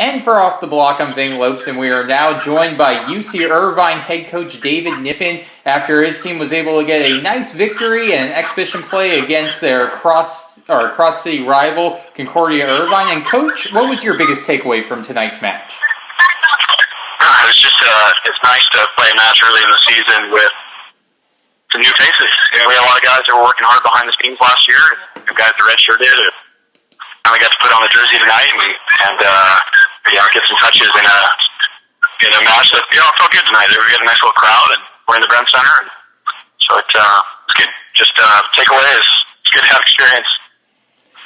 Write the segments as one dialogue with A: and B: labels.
A: And for Off the Block, I'm Vane Lopes, and we are now joined by UC Irvine head coach David Kniffin after his team was able to get a nice victory and an exhibition play against their cross-city rival, Concordia Irvine. And Coach, what was your biggest takeaway from tonight's match?
B: It's nice to play a match early in the season with some new faces. We had a lot of guys that were working hard behind the scenes last year, and guys that redshirted and finally got to put on the jersey tonight and get some touches in a match that felt good tonight. We got a nice little crowd, and we're in the Brent Center, and so it's good. Just takeaway is it's good to have experience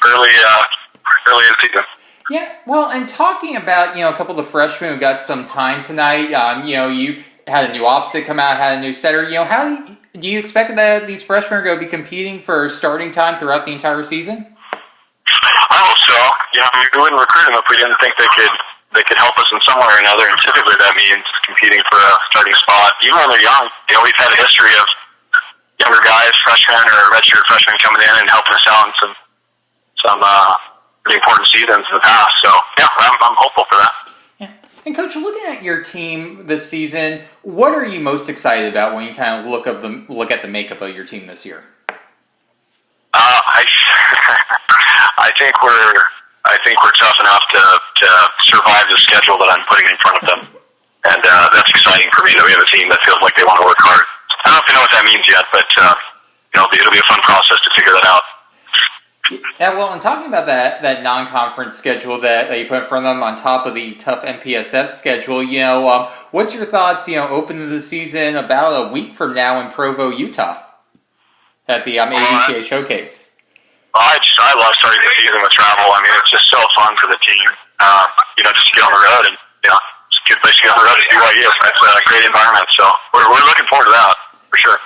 B: early in the season.
A: Yeah, well, and talking about, a couple of the freshmen who got some time tonight, you had a new opposite come out, had a new setter. How do you expect that these freshmen are going to be competing for starting time throughout the entire season?
B: I hope so. We wouldn't recruit them if we didn't think they could help us in some way or another, and typically that means competing for a starting spot. Even when they're young, we've had a history of younger guys, freshmen or redshirt freshmen coming in and helping us out in some pretty important seasons in the past. So, I'm hopeful for that.
A: Yeah. And Coach, looking at your team this season, what are you most excited about when you kind of look at the makeup of your team this year?
B: I think we're tough enough to survive the schedule that I'm putting in front of them, and that's exciting for me that we have a team that feels like they want to work hard. I don't know if you know what that means yet, but it'll be a fun process to figure that out.
A: Yeah, well, and talking about that non-conference schedule that you put in front of them on top of the tough MPSF schedule, what's your thoughts, opening the season about a week from now in Provo, Utah, at the ABCA Showcase?
B: I love starting the season with travel. I mean, it's just so fun for the team, just to get on the road, and it's a good place to get on the road is BYU. It's a great environment, so we're looking forward to that for sure.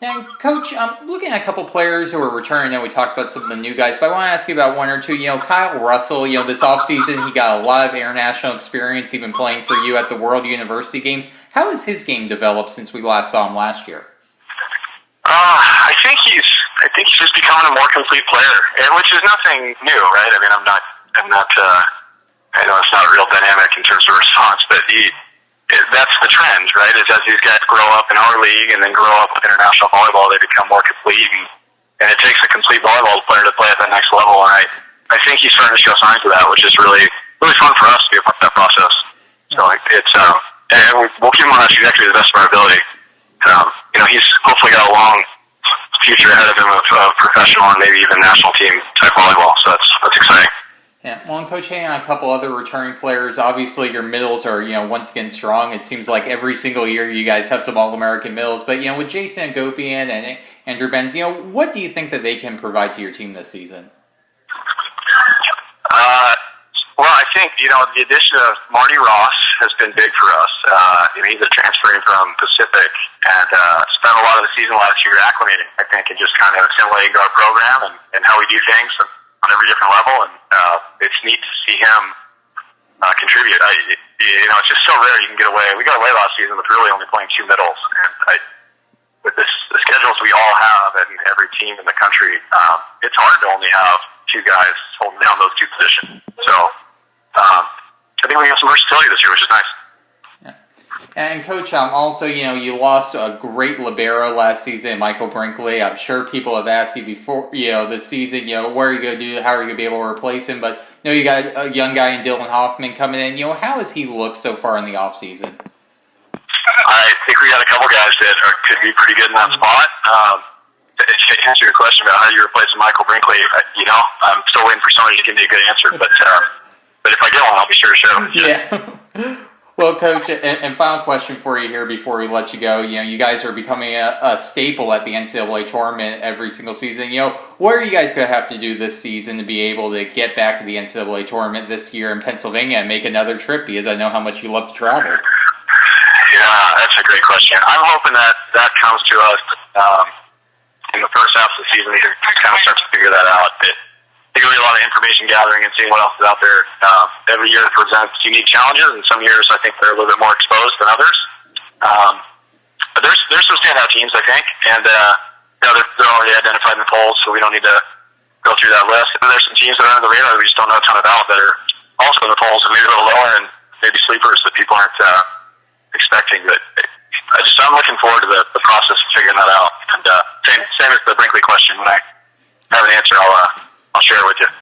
A: And Coach, looking at a couple players who are returning, and we talked about some of the new guys, but I want to ask you about one or two. Kyle Russell, this offseason, he got a lot of international experience, even playing for you at the World University Games. How has his game developed since we last saw him last year?
B: I think he's just becoming a more complete player, which is nothing new, right? I mean, I'm not. I know it's not a real dynamic in terms of response, but that's the trend, right? Is as these guys grow up in our league and then grow up with international volleyball, they become more complete, and it takes a complete volleyball player to play at that next level. And I think he's starting to show signs of that, which is really fun for us to be a part of that process. So and we'll keep him on that trajectory to the best of our ability. He's hopefully got a long future ahead of him of professional and maybe even national team type volleyball. So that's exciting.
A: Yeah, well, and Coach, hanging on a couple other returning players, obviously your middles are, once again strong. It seems like every single year you guys have some All-American middles. But, with Jason Agopian and Andrew Benz, what do you think that they can provide to your team this season?
B: Well, I think, the addition of Marty Ross has been big for us. He's transferring from Pacific and spent a lot of the season last year acclimating, I think, and just kind of assimilating our program and how we do things on every different level. And it's neat to see him contribute. It's just so rare you can get away. We got away last season with really only playing two middles. And with the schedules we all have and every team in the country, it's hard to only have two guys holding down those two positions. So I think we have some versatility this year, which is nice.
A: Yeah. And Coach, also, you lost a great libero last season, Michael Brinkley. I'm sure people have asked you before, this season, what are you going to do? How are you going to be able to replace him? But, you got a young guy in Dylan Hoffman coming in. How has he looked so far in the offseason?
B: I think we got a couple guys that could be pretty good in that spot. To answer your question about how you replace Michael Brinkley, I'm still waiting for somebody to give me a good answer, but if I get one, I'll be sure to share with you.
A: Yeah. Well, Coach, and final question for you here before we let you go. You guys are becoming a staple at the NCAA tournament every single season. What are you guys going to have to do this season to be able to get back to the NCAA tournament this year in Pennsylvania and make another trip? Because I know how much you love to travel.
B: Yeah, that's a great question. I'm hoping that comes to us in the first half of the season. We can kind of start to figure that out. I think really a lot of information gathering and seeing what else is out there. Every year presents unique challenges, and some years I think they're a little bit more exposed than others. But there's some standout teams, I think, and they're already identified in the polls, so we don't need to go through that list. And there's some teams that are under the radar we just don't know a ton about that are also in the polls and maybe a little lower, and maybe sleepers that people aren't expecting. But I'm looking forward to the process of figuring that out. And same as the Brinkley question. When I have an answer, I'll